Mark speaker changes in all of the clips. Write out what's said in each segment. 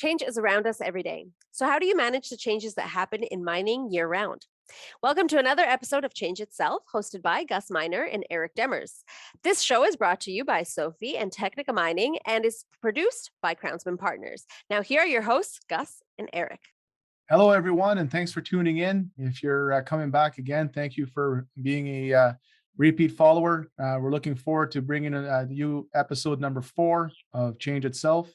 Speaker 1: Change is around us every day. So, how do you manage the changes that happen in mining year round? Welcome to another episode of Change Itself, hosted by Gus Miner and Eric Demers. This show is brought to you by Sophie and Technica Mining and is produced by Crownsman Partners. Now, here are your hosts, Gus and Eric.
Speaker 2: Hello, everyone, and thanks for tuning in. If you're coming back again, thank you for being a repeat follower. We're looking forward to bringing you episode number 4 of Change Itself.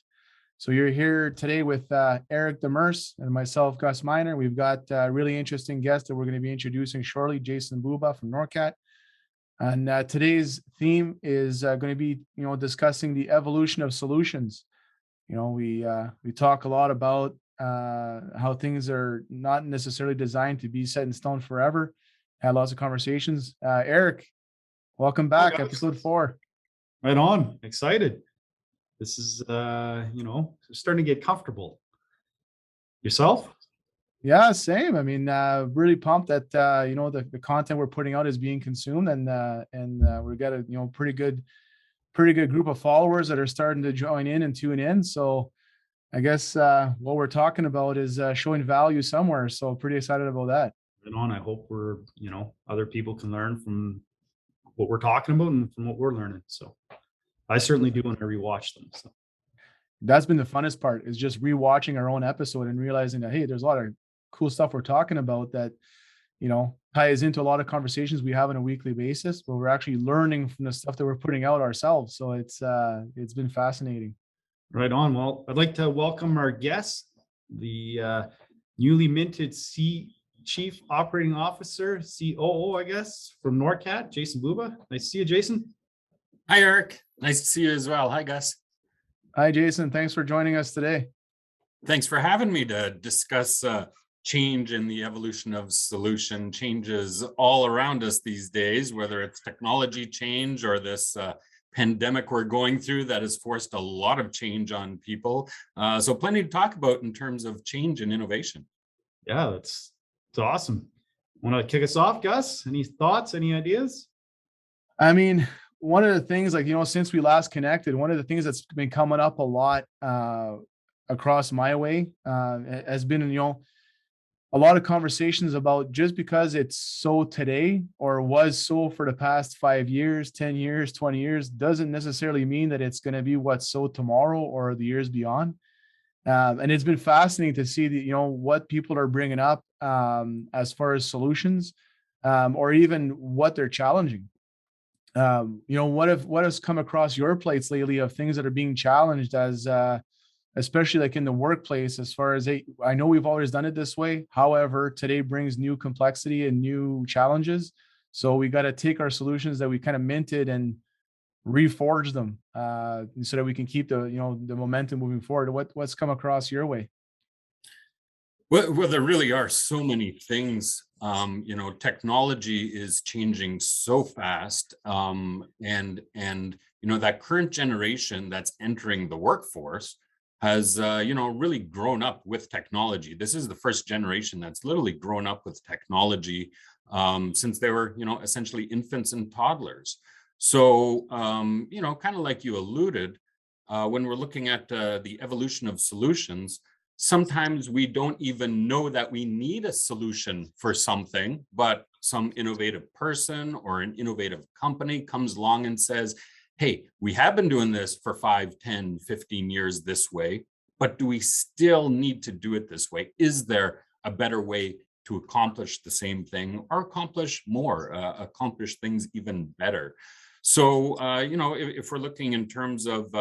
Speaker 2: So you're here today with Eric Demers and myself, Gus Miner. We've got a really interesting guest that we're going to be introducing shortly, Jason Bubba from NORCAT. And today's theme is going to be, discussing the evolution of solutions. We talk a lot about how things are not necessarily designed to be set in stone forever. Had lots of conversations. Eric, welcome back, episode 4.
Speaker 3: Right on. Excited. This is, starting to get comfortable. Yourself?
Speaker 2: Yeah, same. I mean, really pumped that, the content we're putting out is being consumed and we've got a, pretty good group of followers that are starting to join in and tune in. So I guess what we're talking about is showing value somewhere. So pretty excited about that.
Speaker 3: Right on. I hope other people can learn from what we're talking about and from what we're learning. So I certainly do when I rewatch them. So
Speaker 2: that's been the funnest part, is just rewatching our own episode and realizing that, hey, there's a lot of cool stuff we're talking about that, ties into a lot of conversations we have on a weekly basis, but we're actually learning from the stuff that we're putting out ourselves. So it's been fascinating.
Speaker 3: Right on. Well, I'd like to welcome our guest, the newly minted Chief Operating Officer, COO, I guess, from NORCAT, Jason Bubba. Nice to see you, Jason.
Speaker 4: Hi, Eric. Nice to see you as well. Hi, Gus.
Speaker 2: Hi, Jason. Thanks for joining us today.
Speaker 4: Thanks for having me to discuss change in the evolution of solution. Changes all around us these days, whether it's technology change or this pandemic we're going through that has forced a lot of change on people. So plenty to talk about in terms of change and innovation.
Speaker 3: Yeah, it's awesome. Want to kick us off, Gus? Any thoughts, any ideas?
Speaker 2: I mean, one of the things, since we last connected, one of the things that's been coming up a lot across my way has been, a lot of conversations about, just because it's so today or was so for the past 5 years, 10 years, 20 years, doesn't necessarily mean that it's going to be what's so tomorrow or the years beyond. And it's been fascinating to see what people are bringing up as far as solutions or even what they're challenging. What has come across your plates lately of things that are being challenged as especially like in the workplace, as far as, hey, I know we've always done it this way. However, today brings new complexity and new challenges. So we got to take our solutions that we kind of minted and reforge them so that we can keep the momentum moving forward. What's come across your way?
Speaker 4: Well, there really are so many things. Technology is changing so fast, and that current generation that's entering the workforce has really grown up with technology. This is the first generation that's literally grown up with technology since they were essentially infants and toddlers. So kind of like you alluded, when we're looking at the evolution of solutions, sometimes we don't even know that we need a solution for something, but some innovative person or an innovative company comes along and says, hey, we have been doing this for 5, 10, 15 years this way, but do we still need to do it this way? Is there a better way to accomplish the same thing or accomplish more, accomplish things even better? So, if we're looking in terms of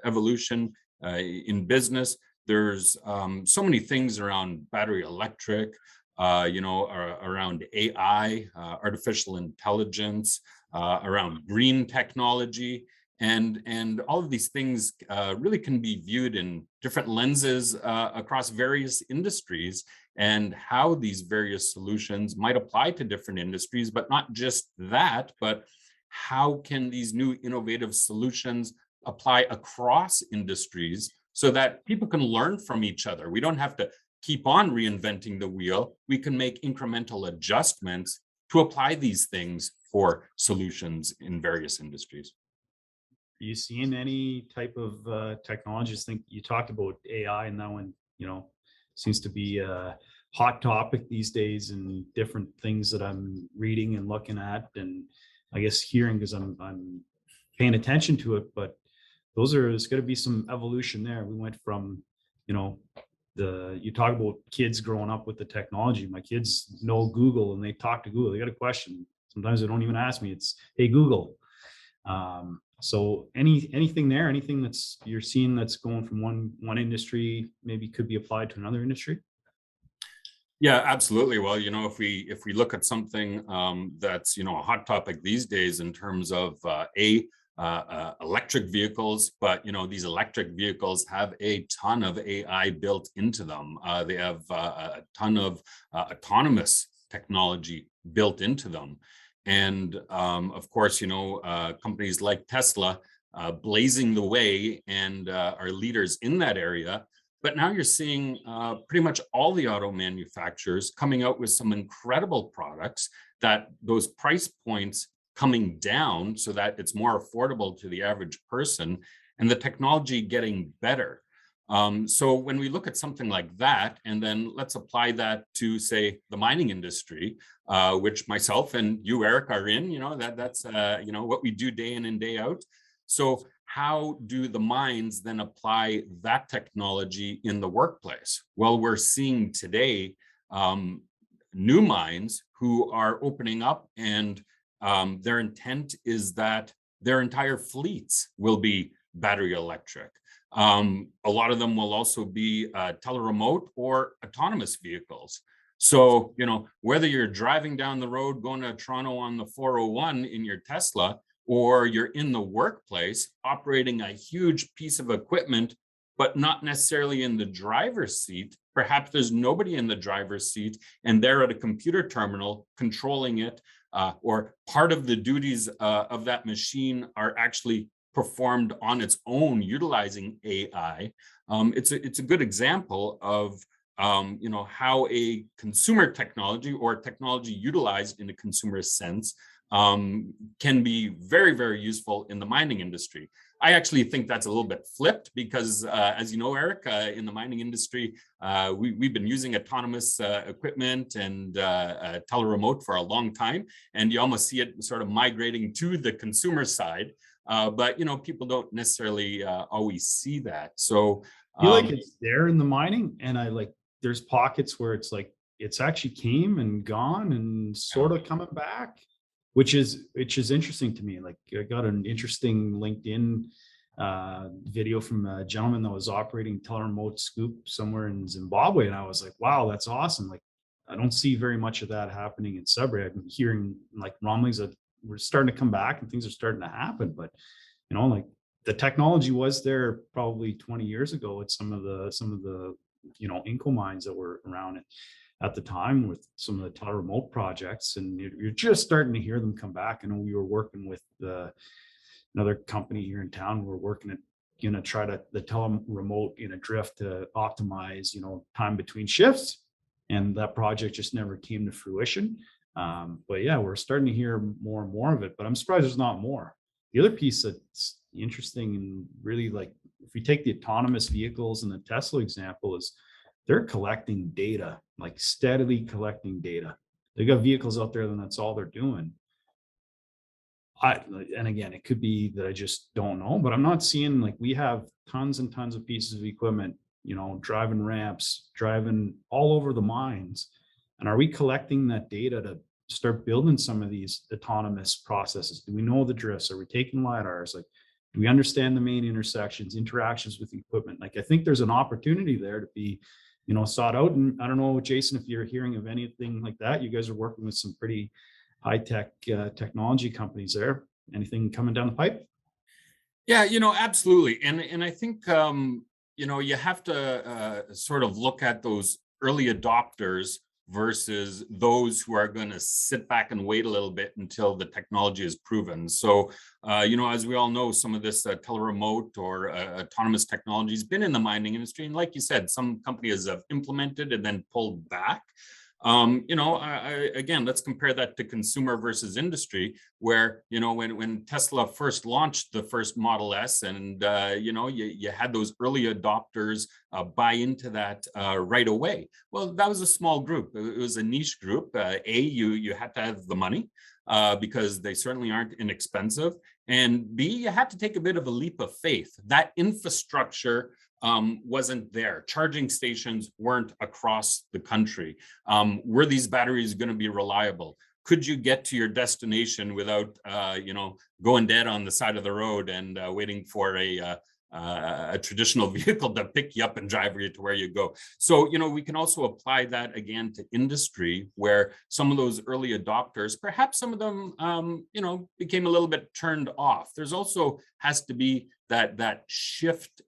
Speaker 4: evolution in business, there's so many things around battery electric, around AI, artificial intelligence, around green technology, and all of these things really can be viewed in different lenses across various industries, and how these various solutions might apply to different industries. But not just that, but how can these new innovative solutions apply across industries so that people can learn from each other? We don't have to keep on reinventing the wheel. We can make incremental adjustments to apply these things for solutions in various industries.
Speaker 3: you seeing any type of technologies? Think you talked about AI, and that one, seems to be a hot topic these days, and different things that I'm reading and looking at, and I guess hearing, because I'm paying attention to it. But there's going to be some evolution there. We went from, you talk about kids growing up with the technology. My kids know Google and they talk to Google. They got a question. Sometimes they don't even ask me. It's, hey, Google. So anything there, anything that's you're seeing that's going from one industry maybe could be applied to another industry?
Speaker 4: Yeah, absolutely. Well, if we look at something that's a hot topic these days in terms of electric vehicles, but these electric vehicles have a ton of AI built into them. They have a ton of autonomous technology built into them, and of course, companies like Tesla blazing the way and are leaders in that area. But now you're seeing pretty much all the auto manufacturers coming out with some incredible products that those price points coming down so that it's more affordable to the average person, and the technology getting better. So when we look at something like that, and then let's apply that to, say, the mining industry, which myself and you, Eric, are in, that's what we do day in and day out. So how do the mines then apply that technology in the workplace? Well, we're seeing today new mines who are opening up, and their intent is that their entire fleets will be battery electric. A lot of them will also be teleremote or autonomous vehicles. So, whether you're driving down the road going to Toronto on the 401 in your Tesla, or you're in the workplace operating a huge piece of equipment, but not necessarily in the driver's seat. Perhaps there's nobody in the driver's seat and they're at a computer terminal controlling it, or part of the duties of that machine are actually performed on its own utilizing AI. It's a good example of how a consumer technology, or technology utilized in a consumer sense, can be very, very useful in the mining industry. I actually think that's a little bit flipped because, as you know, Eric, in the mining industry, we've been using autonomous equipment and teleremote for a long time, and you almost see it sort of migrating to the consumer side. But people don't necessarily always see that. So
Speaker 3: I feel like it's there in the mining, and there's pockets where it's like it's actually came and gone and sort of coming back, which is interesting to me. Like, I got an interesting LinkedIn video from a gentleman that was operating teleremote scoop somewhere in Zimbabwe, and I was like, wow, that's awesome. Like, I don't see very much of that happening in Sudbury. I've been hearing like rumblings that we're starting to come back and things are starting to happen, but like the technology was there probably 20 years ago at some of the Inco mines that were around at the time with some of the teleremote projects, and you're just starting to hear them come back. I know we were working with another company here in town. We're working at try the teleremote in a drift to optimize time between shifts, and that project just never came to fruition. But yeah, we're starting to hear more and more of it, but I'm surprised there's not more. The other piece that's interesting and really, like, if we take the autonomous vehicles and the Tesla example, is they're collecting data, like steadily collecting data. They got vehicles out there, and that's all they're doing. And again, it could be that I just don't know, but I'm not seeing, like, we have tons and tons of pieces of equipment, driving ramps, driving all over the mines. And are we collecting that data to start building some of these autonomous processes? Do we know the drifts? Are we taking LiDARs? Like, do we understand the main intersections, interactions with the equipment? Like, I think there's an opportunity there to be, sought out. And I don't know, Jason, if you're hearing of anything like that. You guys are working with some pretty high-tech technology companies there. Anything coming down the pipe?
Speaker 4: Yeah, absolutely. And I think, you have to sort of look at those early adopters versus those who are going to sit back and wait a little bit until the technology is proven. So, as we all know, some of this teleremote or autonomous technology has been in the mining industry. And like you said, some companies have implemented and then pulled back. Again, let's compare that to consumer versus industry, where, when Tesla first launched the first Model S, and, you had those early adopters buy into that right away. Well, that was a small group. It was a niche group. You had to have the money because they certainly aren't inexpensive. And B, you had to take a bit of a leap of faith. That infrastructure wasn't there. Charging stations weren't across the country. Were these batteries going to be reliable? Could you get to your destination without, going dead on the side of the road and waiting for a traditional vehicle to pick you up and drive you to where you go? So, we can also apply that again to industry, where some of those early adopters, perhaps some of them, became a little bit turned off. There's also has to be that shift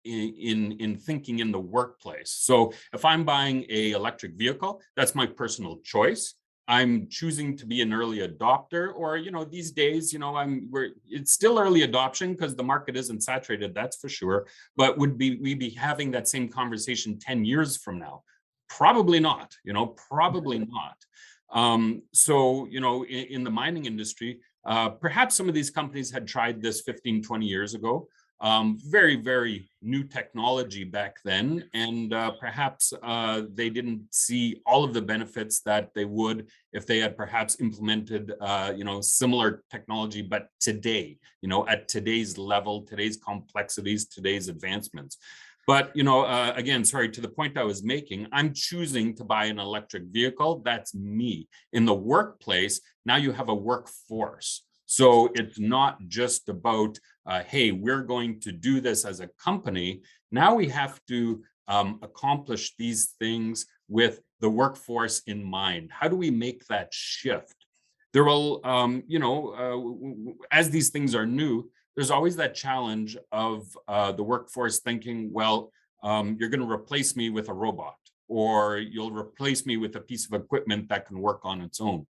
Speaker 4: in thinking in the workplace. So if I'm buying a electric vehicle, that's my personal choice. I'm choosing to be an early adopter, or these days, it's still early adoption because the market isn't saturated, that's for sure. But would we be having that same conversation 10 years from now? Probably not. Probably not. So in the mining industry, perhaps some of these companies had tried this 15, 20 years ago. Very, very new technology back then. And perhaps they didn't see all of the benefits that they would if they had perhaps implemented, similar technology, but today, at today's level, today's complexities, today's advancements. But, again, sorry, to the point I was making, I'm choosing to buy an electric vehicle. That's me. In the workplace, now you have a workforce. So it's not just about, hey, we're going to do this as a company. Now we have to accomplish these things with the workforce in mind. How do we make that shift? There will, as these things are new, there's always that challenge of the workforce thinking, well, you're going to replace me with a robot, or you'll replace me with a piece of equipment that can work on its own.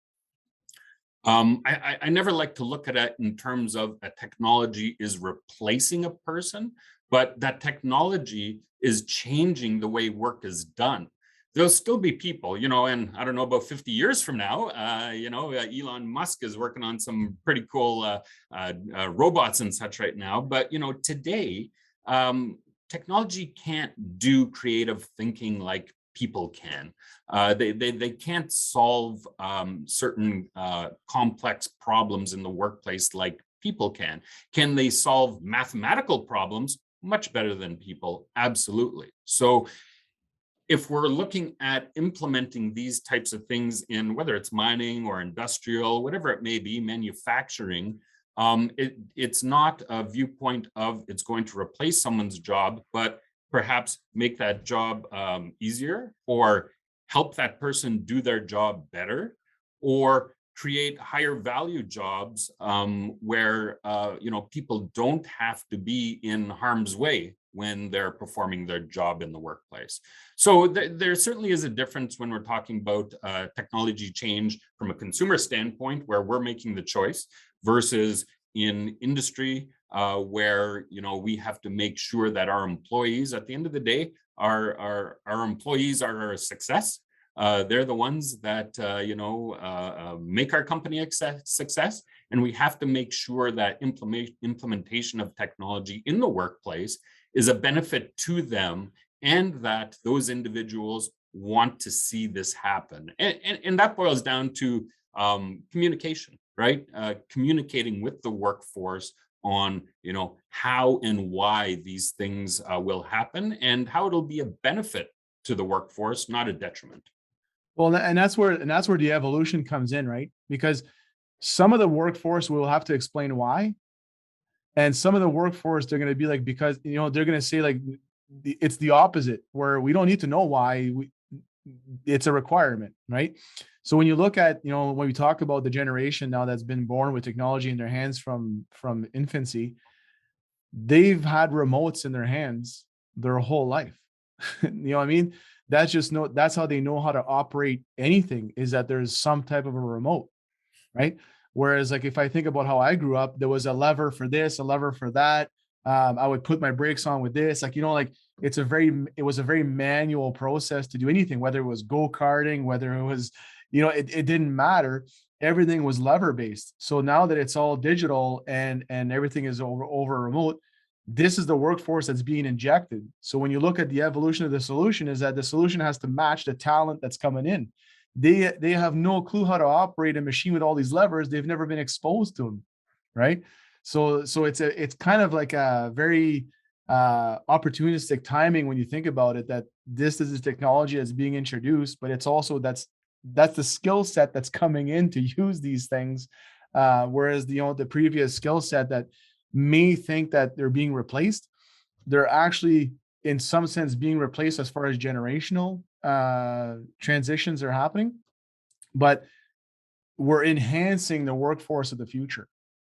Speaker 4: I never like to look at it in terms of a technology is replacing a person, but that technology is changing the way work is done. There'll still be people, and I don't know, about 50 years from now, Elon Musk is working on some pretty cool robots and such right now. But, today, technology can't do creative thinking like people can. They can't solve certain complex problems in the workplace like people can. Can they solve mathematical problems? Much better than people, absolutely. So if we're looking at implementing these types of things in, whether it's mining or industrial, whatever it may be, manufacturing, it's not a viewpoint of it's going to replace someone's job, but perhaps make that job easier, or help that person do their job better, or create higher value jobs where people don't have to be in harm's way when they're performing their job in the workplace. So there certainly is a difference when we're talking about technology change from a consumer standpoint, where we're making the choice, versus in industry, where we have to make sure that our employees, at the end of the day, our employees are a success. They're the ones that make our company a success, and we have to make sure that implementation of technology in the workplace is a benefit to them, and that those individuals want to see this happen. And that boils down to communication, right? Communicating with the workforce on, how and why these things will happen, and how it'll be a benefit to the workforce, not a detriment.
Speaker 2: Well, and that's where the evolution comes in, right? Because some of the workforce will have to explain why, and some of the workforce, they're going to be like, because they're going to say like it's the opposite, where we don't need to know why, it's a requirement, right? So when you look at, when we talk about the generation now that's been born with technology in their hands from infancy, they've had remotes in their hands their whole life. You know what I mean? That's how they know how to operate anything, is that there's some type of a remote, right? Whereas like if I think about how I grew up, there was a lever for this, a lever for that. I would put my brakes on with this, like, like it was a very manual process to do anything, whether it was go-karting, whether it was, it didn't matter. Everything was lever based. So now that it's all digital and everything is over remote, this is the workforce that's being injected. So when you look at the evolution of the solution, is that the solution has to match the talent that's coming in. They have no clue how to operate a machine with all these levers. They've never been exposed to them, right? So it's kind of like a very opportunistic timing when you think about it, that this is a technology that's being introduced, but it's also that's the skill set that's coming in to use these things, whereas the previous skill set that may think that they're being replaced, they're actually in some sense being replaced as far as generational transitions are happening, but we're enhancing the workforce of the future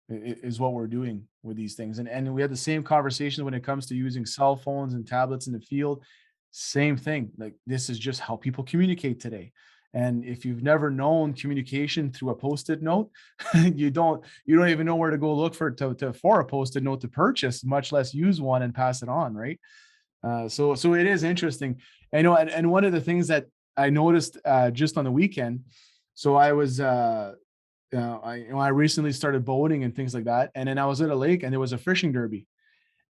Speaker 2: is what we're doing with these things. And we had the same conversation when it comes to using cell phones and tablets in the field. Same thing. Like, this is just how people communicate today. And if you've never known communication through a post-it note, you don't even know where to go look for a post-it note to purchase, much less use one and pass it on, right? So it is interesting. And one of the things that I noticed just on the weekend, so I was I recently started boating and things like that, and then I was at a lake and there was a fishing derby,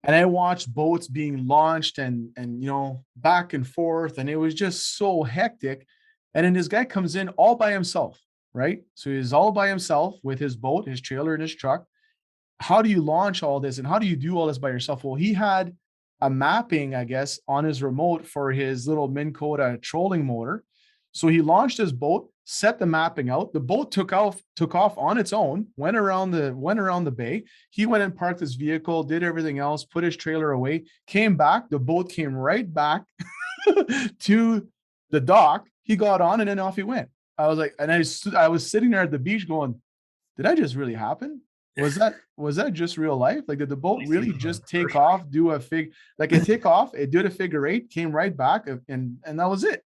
Speaker 2: and I watched boats being launched and back and forth, and it was just so hectic. And then this guy comes in all by himself, right? So he's all by himself with his boat, his trailer, and his truck. How do you launch all this and how do you do all this by yourself? Well, he had a mapping, I guess, on his remote for his little Minn Kota trolling motor. So he launched his boat, set the mapping out. The boat took off on its own, went around the bay. He went and parked his vehicle, did everything else, put his trailer away, came back. The boat came right back to the dock. He got on and then off he went. I was like, and I was sitting there at the beach going, did that just really happen? Was that just real life? Like, did the boat really just take off, do a like a take off, it did a figure eight, came right back, and that was it.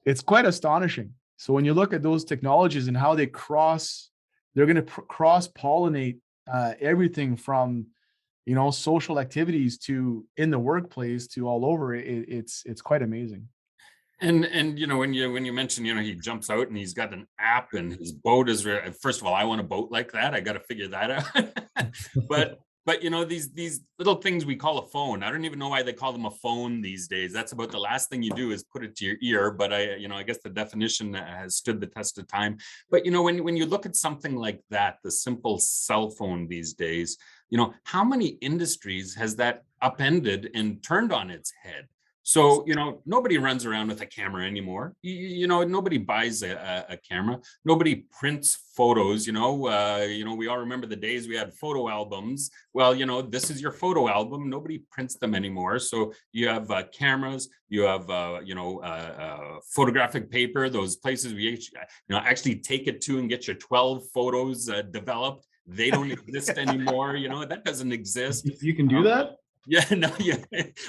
Speaker 2: It's quite astonishing. So when you look at those technologies and how they're going to cross pollinate everything from social activities to in the workplace to all over. It's quite amazing.
Speaker 4: And when you mention, he jumps out and he's got an app and his boat is first of all, I want a boat like that. I got to figure that out. but these little things we call a phone. I don't even know why they call them a phone these days. That's about the last thing you do is put it to your ear. But I guess the definition has stood the test of time. But when you look at something like that, the simple cell phone these days, how many industries has that upended and turned on its head? So, nobody runs around with a camera anymore. Nobody buys a camera. Nobody prints photos. We all remember the days we had photo albums. Well, this is your photo album. Nobody prints them anymore. So you have cameras, you have, photographic paper, those places we actually take it to and get your 12 photos developed. They don't exist anymore. That doesn't exist.
Speaker 3: You can do that?
Speaker 4: Yeah, no, yeah.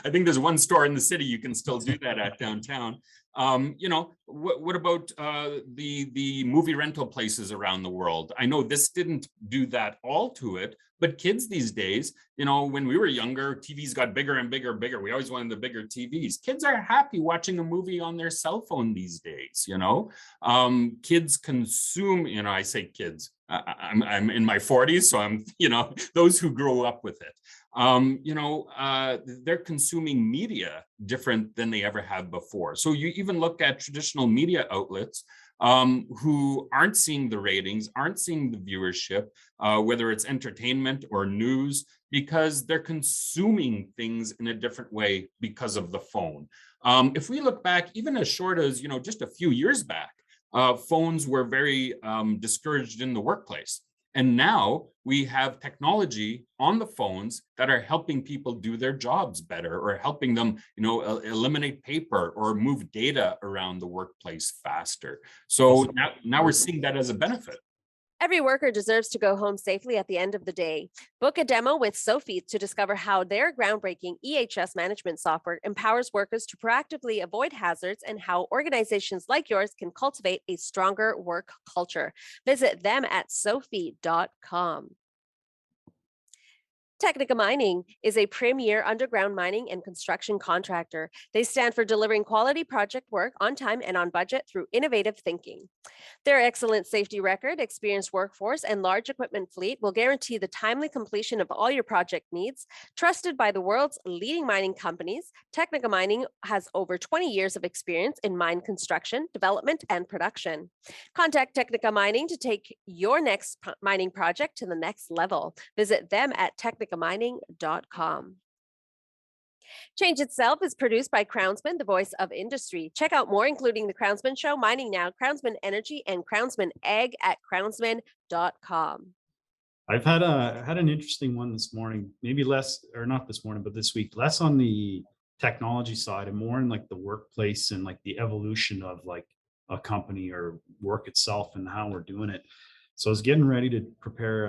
Speaker 4: I think there's one store in the city you can still do that at downtown. What about the movie rental places around the world? I know this didn't do that all to it, but kids these days, when we were younger, TVs got bigger and bigger and bigger. We always wanted the bigger TVs. Kids are happy watching a movie on their cell phone these days. Kids consume. I say kids. I'm in my 40s, so I'm those who grow up with it. They're consuming media different than they ever have before. So you even look at traditional media outlets who aren't seeing the ratings, aren't seeing the viewership, whether it's entertainment or news, because they're consuming things in a different way because of the phone. If we look back, even as short as, just a few years back, phones were very discouraged in the workplace. And now we have technology on the phones that are helping people do their jobs better, or helping them, eliminate paper or move data around the workplace faster. So now we're seeing that as a benefit.
Speaker 1: Every worker deserves to go home safely at the end of the day. Book a demo with Sophie to discover how their groundbreaking EHS management software empowers workers to proactively avoid hazards, and how organizations like yours can cultivate a stronger work culture. Visit them at sophie.com. Technica Mining is a premier underground mining and construction contractor. They stand for delivering quality project work on time and on budget through innovative thinking. Their excellent safety record, experienced workforce, and large equipment fleet will guarantee the timely completion of all your project needs. Trusted by the world's leading mining companies, Technica Mining has over 20 years of experience in mine construction, development, and production. Contact Technica Mining to take your next mining project to the next level. Visit them at technicamining.com. Change Itself is produced by Crownsman, the voice of industry. Check out more, including The Crownsman Show, Mining Now, Crownsman Energy, and Crownsman Egg at crownsman.com.
Speaker 3: I've had an interesting one this morning, maybe less, or not this morning, but this week, less on the technology side and more in like the workplace and like the evolution of like a company or work itself and how we're doing it. So I was getting ready to prepare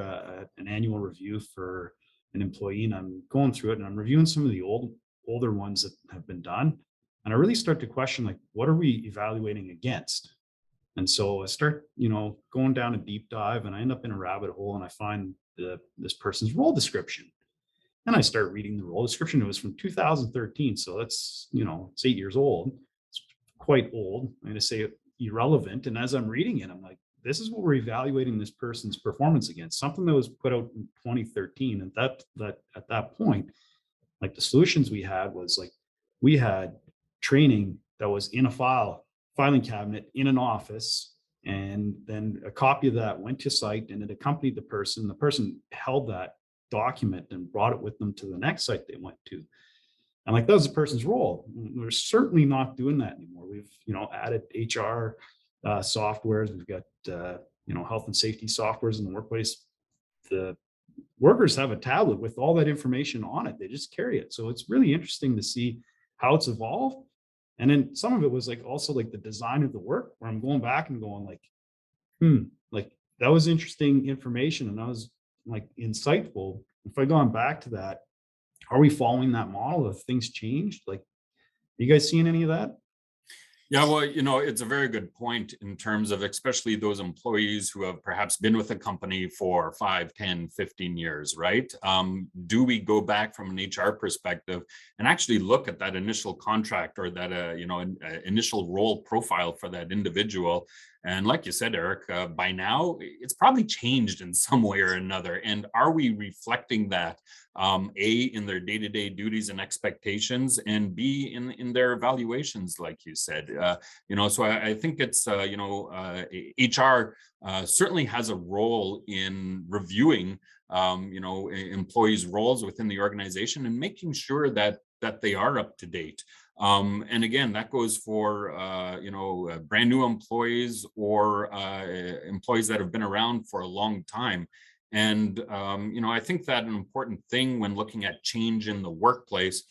Speaker 3: an annual review for an employee, and I'm going through it and I'm reviewing some of the older ones that have been done. And I really start to question, like, what are we evaluating against? And so I start, going down a deep dive, and I end up in a rabbit hole, and I find this person's role description. And I start reading the role description. It was from 2013. So that's, it's 8 years old. It's quite old. I'm going to say irrelevant. And as I'm reading it, I'm like, this is what we're evaluating this person's performance against, something that was put out in 2013. And that at that point, like the solutions we had was like, we had training that was in a filing cabinet in an office. And then a copy of that went to site and it accompanied the person. The person held that document and brought it with them to the next site they went to. And like, that was the person's role. We're certainly not doing that anymore. We've, added HR softwares. We've got, health and safety softwares in the workplace. The workers have a tablet with all that information on it. They just carry it. So it's really interesting to see how it's evolved. And then some of it was like also like the design of the work, where I'm going back and going like, like that was interesting information and that was like insightful. If I gone back to that, are we following that model? Have things changed? Like, are you guys seeing any of that?
Speaker 4: Yeah, well, it's a very good point in terms of especially those employees who have perhaps been with a company for 5, 10, 15 years, right? Do we go back from an HR perspective and actually look at that initial contract or that, initial role profile for that individual? And like you said, Eric, by now, it's probably changed in some way or another. And are we reflecting that, A, in their day-to-day duties and expectations, and B, in their evaluations, like you said? So I think it's, HR certainly has a role in reviewing, employees' roles within the organization and making sure that they are up to date. And again, that goes for, brand new employees or employees that have been around for a long time. And, I think that an important thing when looking at change in the workplace,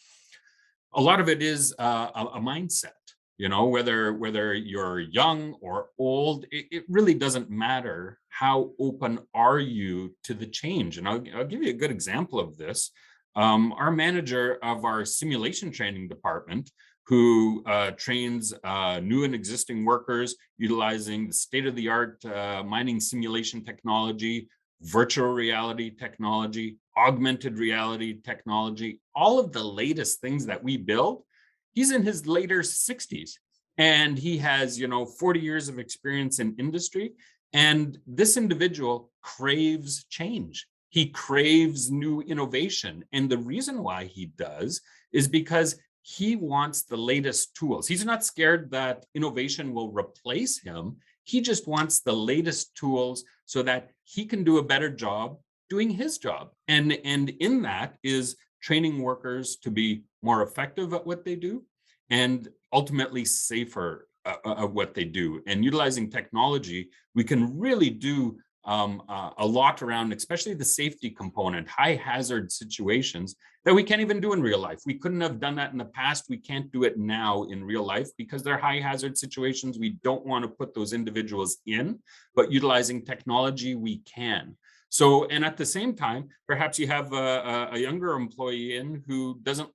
Speaker 4: a lot of it is a mindset. Whether you're young or old, it really doesn't matter. How open are you to the change? And I'll give you a good example of this. Our manager of our simulation training department, who trains new and existing workers utilizing the state-of-the-art mining simulation technology, virtual reality technology, augmented reality technology, all of the latest things that we build. He's in his later 60s and he has, 40 years of experience in industry. And this individual craves change. He craves new innovation. And the reason why he does is because he wants the latest tools. He's not scared that innovation will replace him. He just wants the latest tools so that he can do a better job doing his job. And in that is training workers to be more effective at what they do and ultimately safer at what they do. And utilizing technology, we can really do a lot around, especially the safety component, high hazard situations that we can't even do in real life. We couldn't have done that in the past. We can't do it now in real life because they're high hazard situations. We don't want to put those individuals in, but utilizing technology, we can. So, and at the same time, perhaps you have a younger employee in who doesn't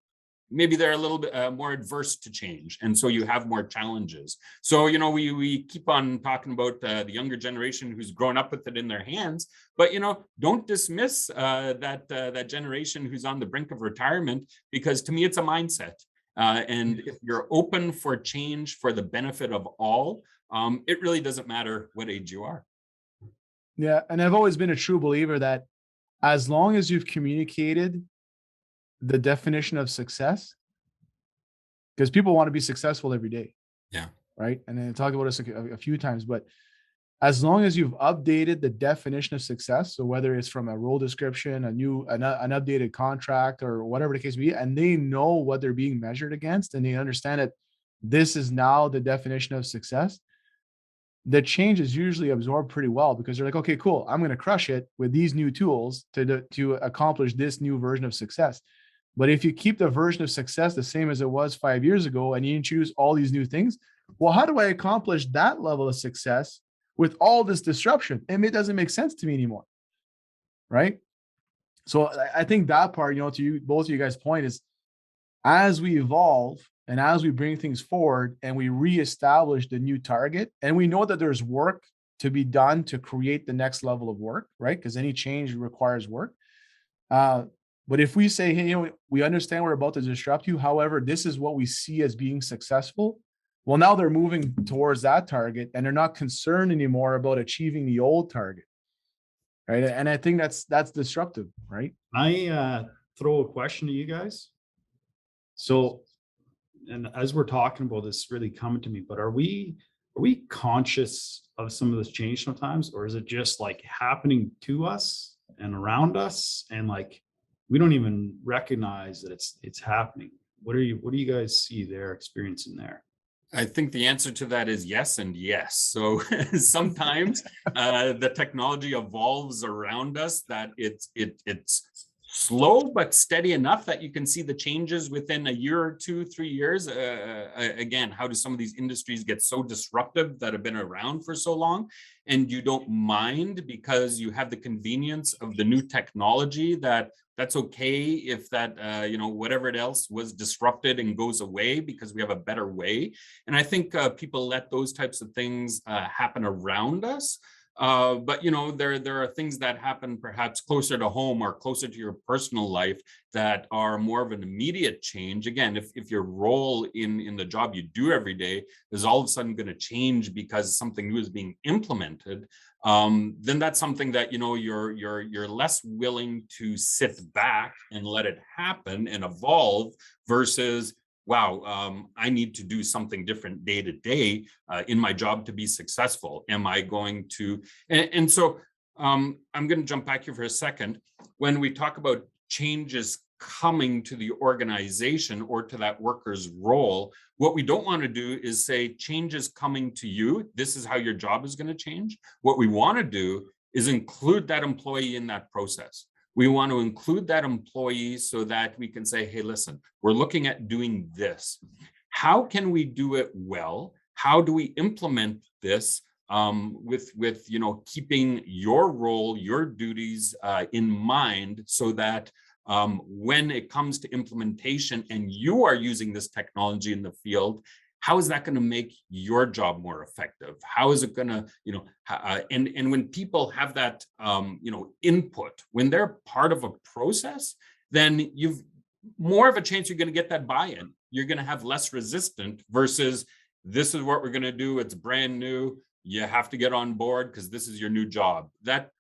Speaker 4: maybe they're a little bit more adverse to change. And so you have more challenges. So, you know, we keep on talking about the younger generation who's grown up with it in their hands, but, you know, don't dismiss that generation who's on the brink of retirement, because to me, it's a mindset. And if you're open for change for the benefit of all, it really doesn't matter what age you are.
Speaker 2: Yeah. And I've always been a true believer that as long as you've communicated the definition of success, because people want to be successful every day.
Speaker 4: Yeah.
Speaker 2: Right. And then I talked about this a few times, but as long as you've updated the definition of success, so whether it's from a role description, an updated contract, or whatever the case may be, and they know what they're being measured against, and they understand that this is now the definition of success, the change is usually absorbed pretty well, because they're like, okay, cool, I'm going to crush it with these new tools to accomplish this new version of success. But if you keep the version of success the same as it was 5 years ago, and you introduce all these new things, well, how do I accomplish that level of success with all this disruption? And it doesn't make sense to me anymore. Right. So I think that part, to you, both of you guys' point is, as we evolve and as we bring things forward and we reestablish the new target, and we know that there's work to be done to create the next level of work, right? Because any change requires work. But if we say, hey, we understand we're about to disrupt you, however, this is what we see as being successful. Well, now they're moving towards that target, and they're not concerned anymore about achieving the old target. Right. And I think that's disruptive, right?
Speaker 3: I throw a question to you guys. So, and as we're talking about this really coming to me, but are we conscious of some of this change sometimes, or is it just like happening to us and around us, and like we don't even recognize that it's happening? What do you guys see there, experiencing there?
Speaker 4: I think the answer to that is yes and yes. So sometimes the technology evolves around us, that it's slow but steady enough that you can see the changes within a year or 2, 3 years. Again, how do some of these industries get so disruptive that have been around for so long, and you don't mind because you have the convenience of the new technology, that's okay if that whatever else was disrupted and goes away because we have a better way. And I think people let those types of things happen around us. But there are things that happen perhaps closer to home or closer to your personal life that are more of an immediate change. Again, if your role in the job you do every day is all of a sudden going to change because something new is being implemented, then that's something that you're less willing to sit back and let it happen and evolve, versus wow, I need to do something different day to day in my job to be successful. Am I going to? And so I'm going to jump back here for a second. When we talk about changes coming to the organization or to that worker's role, what we don't want to do is say change is coming to you. This is how your job is going to change. What we want to do is include that employee in that process. We want to include that employee so that we can say, hey, listen, we're looking at doing this. How can we do it well? How do we implement this with keeping your role, your duties in mind, so that when it comes to implementation and you are using this technology in the field, how is that going to make your job more effective? How is it going to, and when people have that, input, when they're part of a process, then you've more of a chance you're going to get that buy-in. You're going to have less resistant versus this is what we're going to do. It's brand new. You have to get on board because this is your new job. That,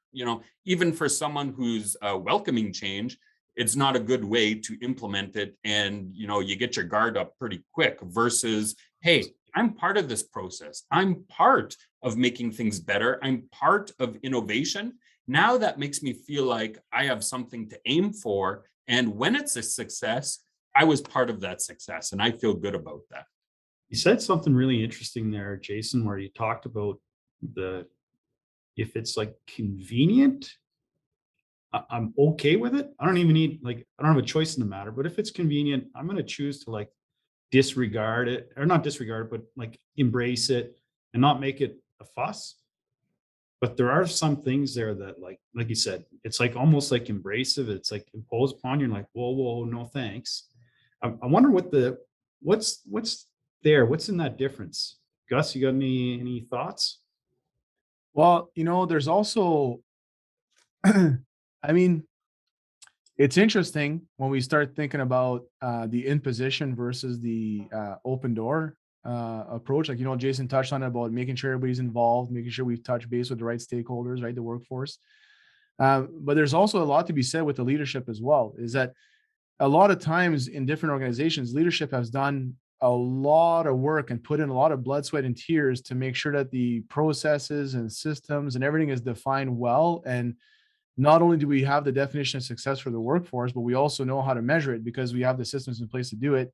Speaker 4: even for someone who's welcoming change, it's not a good way to implement it, and you get your guard up pretty quick, versus, hey, I'm part of this process. I'm part of making things better. I'm part of innovation. Now that makes me feel like I have something to aim for, and when it's a success, I was part of that success, and I feel good about that.
Speaker 3: You said something really interesting there, Jason, where you talked about if it's like convenient, I'm okay with it. I don't even need, I don't have a choice in the matter, but if it's convenient, I'm going to choose to disregard it, or not disregard, but embrace it and not make it a fuss. But there are some things there that like you said, it's almost like embracive. It's like imposed upon you. You're like, whoa, no, thanks. I wonder what's what's in that difference. Gus, you got any thoughts?
Speaker 2: Well, there's also, I mean, it's interesting when we start thinking about the in position versus the open door approach. Like, Jason touched on it about making sure everybody's involved, making sure we've touched base with the right stakeholders, right, the workforce. But there's also a lot to be said with the leadership as well, is that a lot of times in different organizations, leadership has done a lot of work and put in a lot of blood, sweat, and tears to make sure that the processes and systems and everything is defined well. And not only do we have the definition of success for the workforce, but we also know how to measure it because we have the systems in place to do it.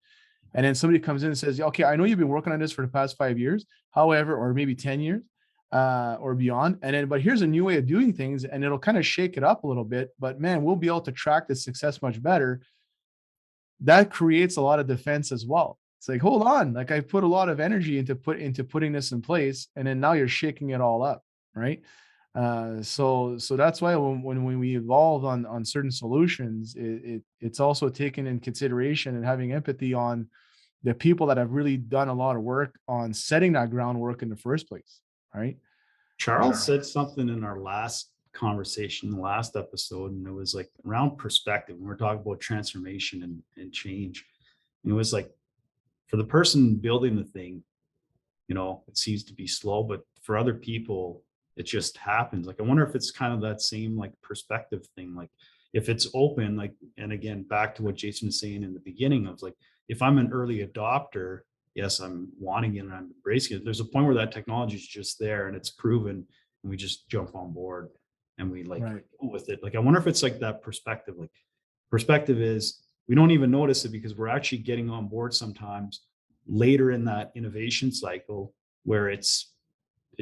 Speaker 2: And then somebody comes in and says, okay, I know you've been working on this for the past 5 years, however, or maybe 10 years or beyond. And then, but here's a new way of doing things, and it'll kind of shake it up a little bit. But man, we'll be able to track the success much better. That creates a lot of defense as well. It's like, hold on, like I put a lot of energy into putting this in place, and then now you're shaking it all up, right? So that's why when we evolve on certain solutions, it's also taken in consideration and having empathy on the people that have really done a lot of work on setting that groundwork in the first place, right?
Speaker 3: Charles said something in our last conversation, the last episode, and it was like around perspective. When we're talking about transformation and change. And it was like, for the person building the thing, it seems to be slow, but for other people, it just happens. Like, I wonder if it's kind of that same like perspective thing. Like, if it's open, like, and again, back to what Jason was saying in the beginning of like, if I'm an early adopter, yes, I'm wanting it and I'm embracing it. There's a point where that technology is just there and it's proven, and we just jump on board and we like
Speaker 2: Right.
Speaker 3: go with it. Like, I wonder if it's like that perspective. Like, perspective is we don't even notice it because we're actually getting on board sometimes later in that innovation cycle where it's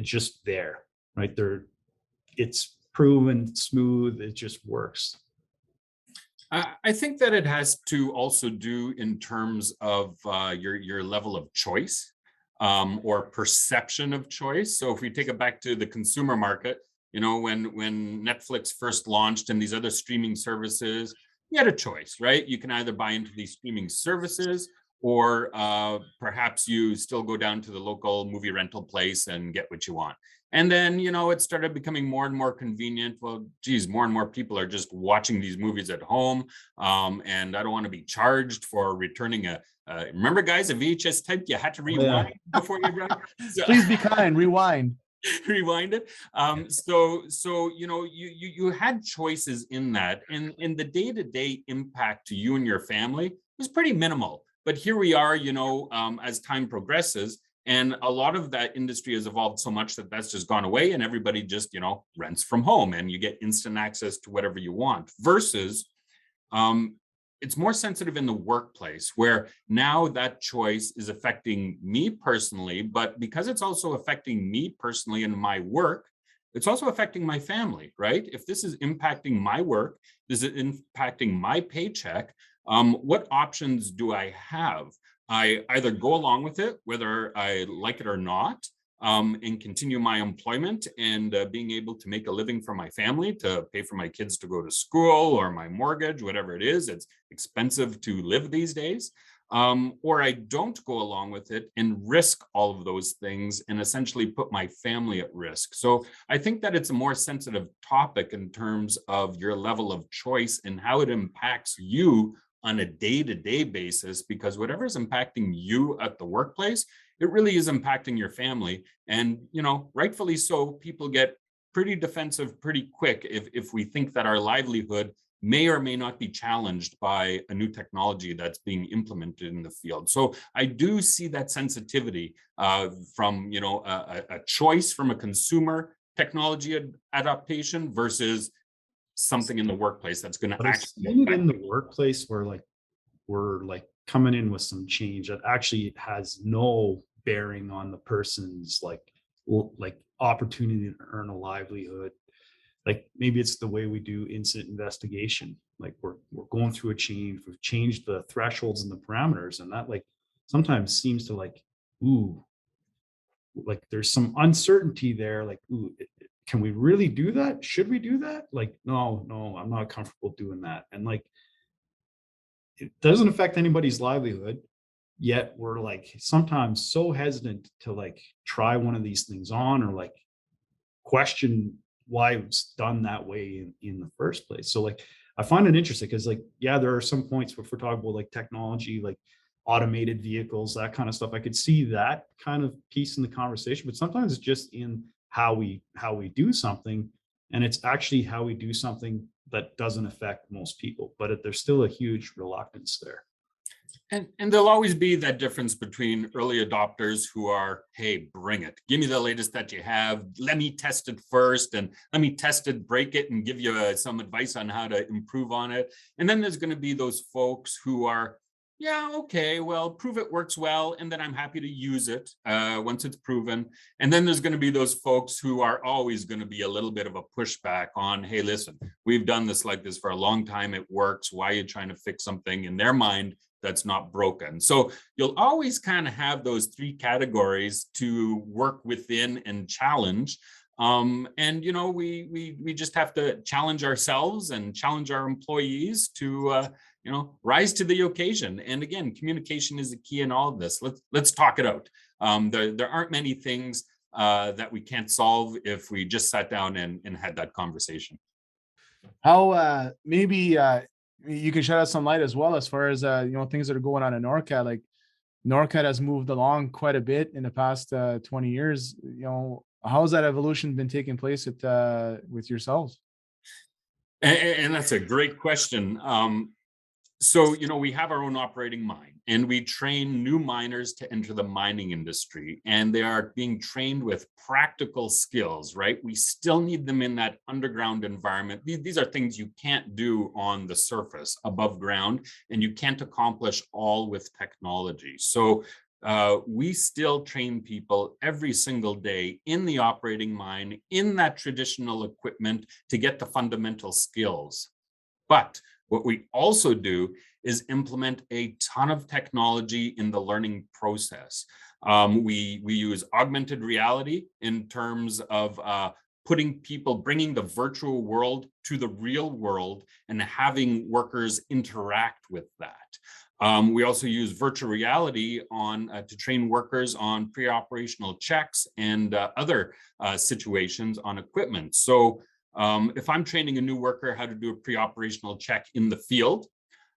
Speaker 3: just there, right there. It's proven smooth. It just works.
Speaker 4: I think that it has to also do in terms of your level of choice or perception of choice. So if we take it back to the consumer market, when Netflix first launched and these other streaming services, you had a choice, right? You can either buy into these streaming services, or perhaps you still go down to the local movie rental place and get what you want. And then, it started becoming more and more convenient. Well, geez, more and more people are just watching these movies at home. And I don't want to be charged for returning remember guys, a VHS tape, you had to rewind before you brought it. So,
Speaker 2: please be kind, rewind.
Speaker 4: Rewind it. So you had choices in that, and the day-to-day impact to you and your family was pretty minimal. But here we are, as time progresses, and a lot of that industry has evolved so much that that's just gone away, and everybody just, rents from home, and you get instant access to whatever you want. Versus, it's more sensitive in the workplace, where now that choice is affecting me personally, but because it's also affecting me personally in my work, it's also affecting my family, right? If this is impacting my work, this is impacting my paycheck, what options do I have? I either go along with it, whether I like it or not, and continue my employment and being able to make a living for my family, to pay for my kids to go to school or my mortgage, whatever it is. It's expensive to live these days. Or I don't go along with it and risk all of those things and essentially put my family at risk. So I think that it's a more sensitive topic in terms of your level of choice and how it impacts you on a day-to-day basis, because whatever is impacting you at the workplace, it really is impacting your family. And, rightfully so, people get pretty defensive pretty quick if we think that our livelihood may or may not be challenged by a new technology that's being implemented in the field. So I do see that sensitivity from, a choice from a consumer technology adaptation versus something in the workplace that's going to actually
Speaker 3: in the workplace where like we're like coming in with some change that actually has no bearing on the person's like opportunity to earn a livelihood. Like, maybe it's the way we do incident investigation. Like, we're going through a change. We've changed the thresholds and the parameters, and that like sometimes seems to like, ooh, like there's some uncertainty there. Like, ooh, can we really do that? Should we do that? Like, no, I'm not comfortable doing that. And like, it doesn't affect anybody's livelihood, yet we're like sometimes so hesitant to like try one of these things on, or like question why it's done that way in the first place. So like I find it interesting because like, yeah, there are some points where if we're talking about like technology, like automated vehicles, that kind of stuff, I could see that kind of piece in the conversation, but sometimes it's just in how we do something, and it's actually how we do something that doesn't affect most people, but there's still a huge reluctance there.
Speaker 4: And there'll always be that difference between early adopters who are, hey, bring it. Give me the latest that you have. Let me test it first, and let me test it, break it, and give you some advice on how to improve on it. And then there's going to be those folks who are, yeah, okay, well, prove it works well, and then I'm happy to use it once it's proven. And then there's going to be those folks who are always going to be a little bit of a pushback on, hey, listen, we've done this like this for a long time. It works. Why are you trying to fix something in their mind that's not broken? So you'll always kind of have those three categories to work within and challenge. And we just have to challenge ourselves and challenge our employees to rise to the occasion. And again, communication is the key in all of this. Let's talk it out. There aren't many things that we can't solve if we just sat down and had that conversation.
Speaker 2: How maybe you can shed us some light as well as far as things that are going on in NORCAT. Like NORCAT has moved along quite a bit in the past 20 years. How has that evolution been taking place with yourselves?
Speaker 4: And that's a great question. So, we have our own operating mine, and we train new miners to enter the mining industry, and they are being trained with practical skills, right? We still need them in that underground environment. These are things you can't do on the surface above ground, and you can't accomplish all with technology. So we still train people every single day in the operating mine, in that traditional equipment, to get the fundamental skills. But what we also do is implement a ton of technology in the learning process. We use augmented reality in terms of bringing the virtual world to the real world and having workers interact with that. We also use virtual reality to train workers on pre-operational checks and other situations on equipment. So if I'm training a new worker how to do a pre-operational check in the field,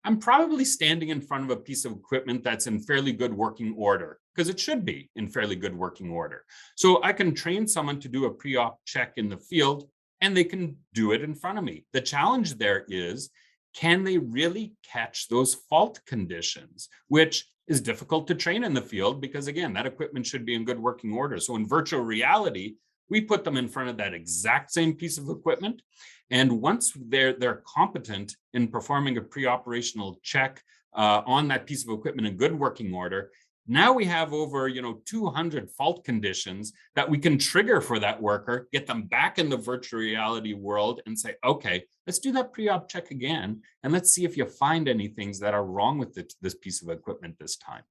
Speaker 4: I'm probably standing in front of a piece of equipment that's in fairly good working order, because it should be in fairly good working order. So I can train someone to do a pre-op check in the field, and they can do it in front of me. The challenge there is, can they really catch those fault conditions, which is difficult to train in the field because, again, that equipment should be in good working order. So in virtual reality, we put them in front of that exact same piece of equipment. And once they're competent in performing a pre-operational check on that piece of equipment in good working order, now we have over 200 fault conditions that we can trigger for that worker, get them back in the virtual reality world and say, okay, let's do that pre-op check again. And let's see if you find any things that are wrong with this piece of equipment this time.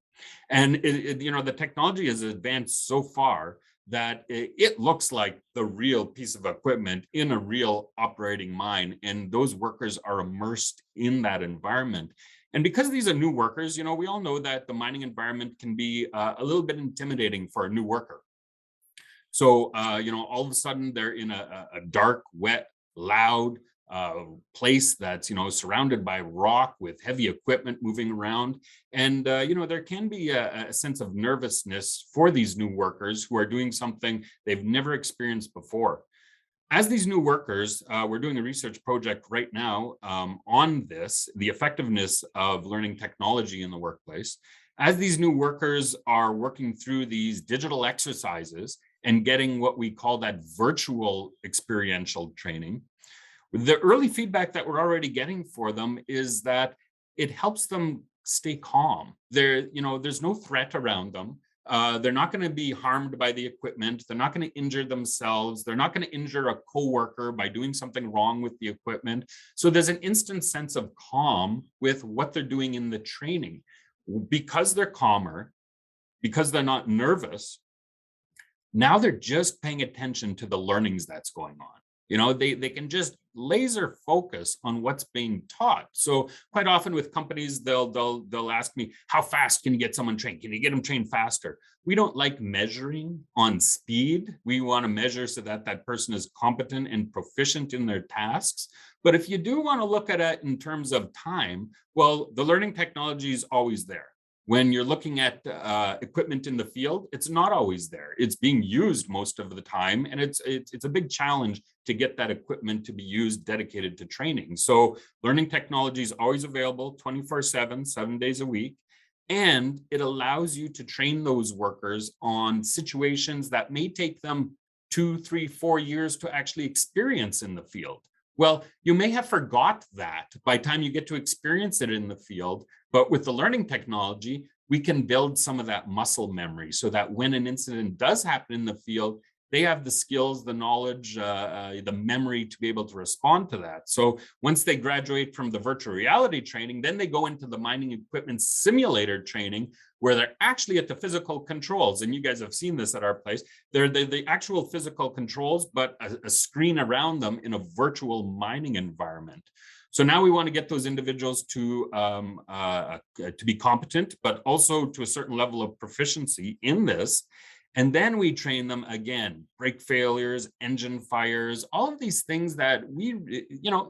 Speaker 4: And the technology has advanced so far that it looks like the real piece of equipment in a real operating mine, and those workers are immersed in that environment. And because these are new workers, we all know that the mining environment can be a little bit intimidating for a new worker. So, all of a sudden they're in a dark, wet, loud place that's, surrounded by rock with heavy equipment moving around. And, there can be a sense of nervousness for these new workers who are doing something they've never experienced before. As these new workers, we're doing a research project right now on this, the effectiveness of learning technology in the workplace. As these new workers are working through these digital exercises and getting what we call that virtual experiential training, the early feedback that we're already getting for them is that it helps them stay calm. There's no threat around them. They're not going to be harmed by the equipment. They're not going to injure themselves. They're not going to injure a coworker by doing something wrong with the equipment. So there's an instant sense of calm with what they're doing in the training. Because they're calmer, because they're not nervous, now they're just paying attention to the learnings that's going on. They can just laser focus on what's being taught. So quite often with companies, they'll ask me, how fast can you get someone trained? Can you get them trained faster? We don't like measuring on speed. We want to measure so that that person is competent and proficient in their tasks. But if you do want to look at it in terms of time, well, the learning technology is always there. When you're looking at equipment in the field, it's not always there. It's being used most of the time, and it's a big challenge to get that equipment to be used dedicated to training. So learning technology is always available 24/7, 7 days a week, and it allows you to train those workers on situations that may take them 2, 3, 4 years to actually experience in the field. Well, you may have forgot that by the time you get to experience it in the field, but with the learning technology, we can build some of that muscle memory so that when an incident does happen in the field, they have the skills, the knowledge, the memory to be able to respond to that. So once they graduate from the virtual reality training, then they go into the mining equipment simulator training, where they're actually at the physical controls. And you guys have seen this at our place. They're the actual physical controls, but a screen around them in a virtual mining environment. So now we want to get those individuals to be competent, but also to a certain level of proficiency in this. And then we train them again, brake failures, engine fires, all of these things that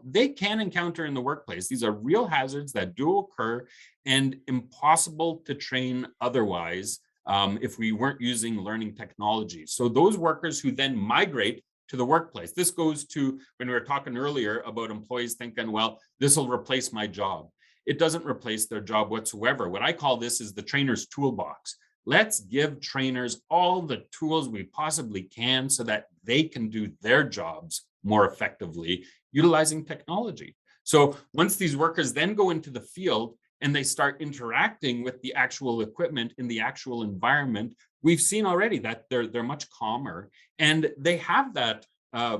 Speaker 4: they can encounter in the workplace. These are real hazards that do occur and impossible to train otherwise if we weren't using learning technology. So those workers who then migrate to the workplace, this goes to when we were talking earlier about employees thinking, well, this will replace my job. It doesn't replace their job whatsoever. What I call this is the trainer's toolbox. Let's give trainers all the tools we possibly can so that they can do their jobs more effectively utilizing technology. So once these workers then go into the field and they start interacting with the actual equipment in the actual environment, we've seen already that they're much calmer, and they have that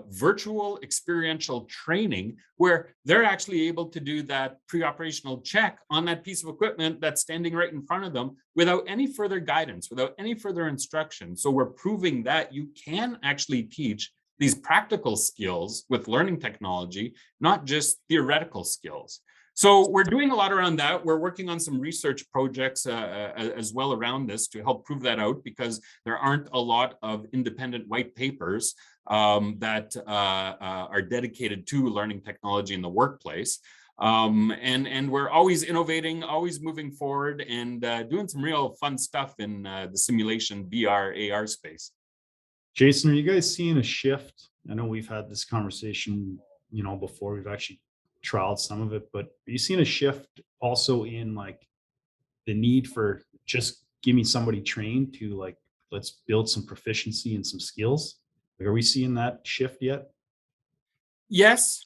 Speaker 4: virtual experiential training where they're actually able to do that pre-operational check on that piece of equipment that's standing right in front of them without any further guidance, without any further instruction. So we're proving that you can actually teach these practical skills with learning technology, not just theoretical skills. So we're doing a lot around that. We're working on some research projects as well around this to help prove that out, because there aren't a lot of independent white papers that are dedicated to learning technology in the workplace. And we're always innovating, always moving forward, and doing some real fun stuff in the simulation VR, AR space.
Speaker 3: Jason, are you guys seeing a shift? I know we've had this conversation, before. We've actually trialed some of it, but are you seeing a shift also in like the need for just give me somebody trained to like, let's build some proficiency and some skills? Like, are we seeing that shift yet?
Speaker 4: Yes.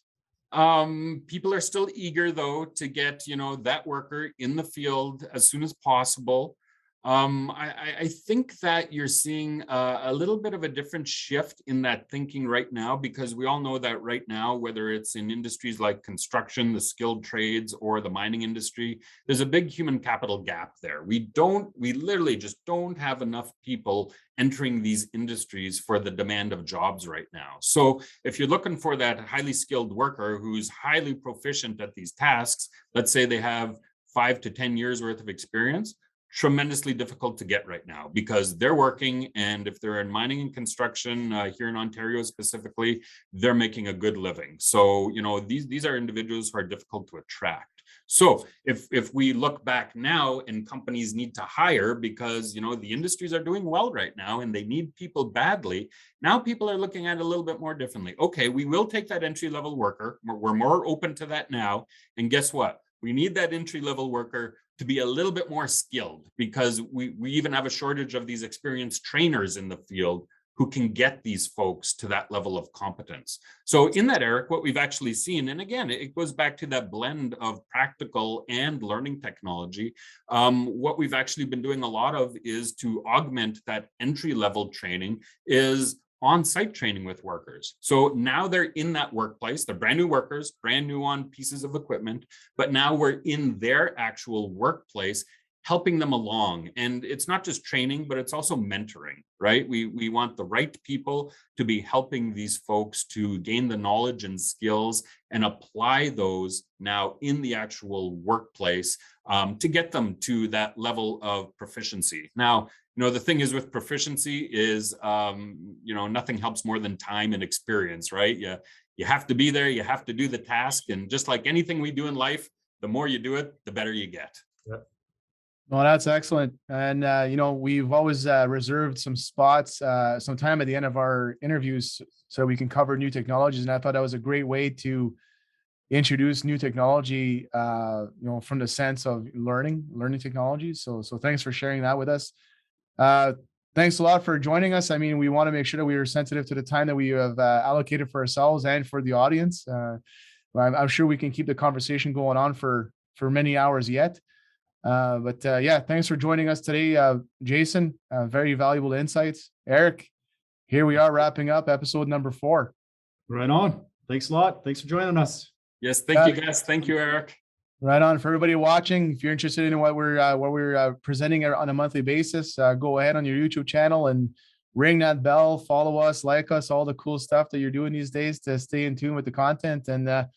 Speaker 4: People are still eager though to get, that worker in the field as soon as possible. I think that you're seeing a little bit of a different shift in that thinking right now, because we all know that right now, whether it's in industries like construction, the skilled trades, or the mining industry, there's a big human capital gap there. We literally just don't have enough people entering these industries for the demand of jobs right now. So if you're looking for that highly skilled worker who's highly proficient at these tasks, let's say they have 5 to 10 years worth of experience, tremendously difficult to get right now, because they're working, and if they're in mining and construction here in Ontario specifically, they're making a good living. So these are individuals who are difficult to attract. So if we look back now and companies need to hire because the industries are doing well right now and they need people badly, now people are looking at it a little bit more differently. Okay, we will take that entry level worker. We're more open to that now, and guess what? We need that entry level worker to be a little bit more skilled, because we even have a shortage of these experienced trainers in the field who can get these folks to that level of competence. So in that, Eric, what we've actually seen, and again, it goes back to that blend of practical and learning technology. What we've actually been doing a lot of is to augment that entry level training is on-site training with workers. So now they're in that workplace, they're brand new workers, brand new on pieces of equipment, but now we're in their actual workplace, helping them along. And it's not just training, but it's also mentoring, right? We want the right people to be helping these folks to gain the knowledge and skills and apply those now in the actual workplace, to get them to that level of proficiency. Now, the thing is with proficiency is, nothing helps more than time and experience, right? You have to be there, you have to do the task. And just like anything we do in life, the more you do it, the better you get.
Speaker 2: Well, that's excellent. And, we've always reserved some spots, some time at the end of our interviews so we can cover new technologies. And I thought that was a great way to introduce new technology, from the sense of learning technologies. So thanks for sharing that with us. Thanks a lot for joining us. I mean, we want to make sure that we are sensitive to the time that we have allocated for ourselves and for the audience. I'm sure we can keep the conversation going on for many hours yet. Yeah, thanks for joining us today, Jason. Very valuable insights. Eric, here we are wrapping up episode number 4.
Speaker 3: Right on. Thanks a lot. Thanks for joining us.
Speaker 4: Yes, thank you, guys. Thank you, Eric.
Speaker 2: Right on. For everybody watching, if you're interested in what we're presenting on a monthly basis, go ahead on your YouTube channel and ring that bell, follow us, like us, all the cool stuff that you're doing these days to stay in tune with the content. And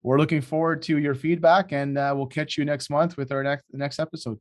Speaker 2: we're looking forward to your feedback, and we'll catch you next month with our next episode.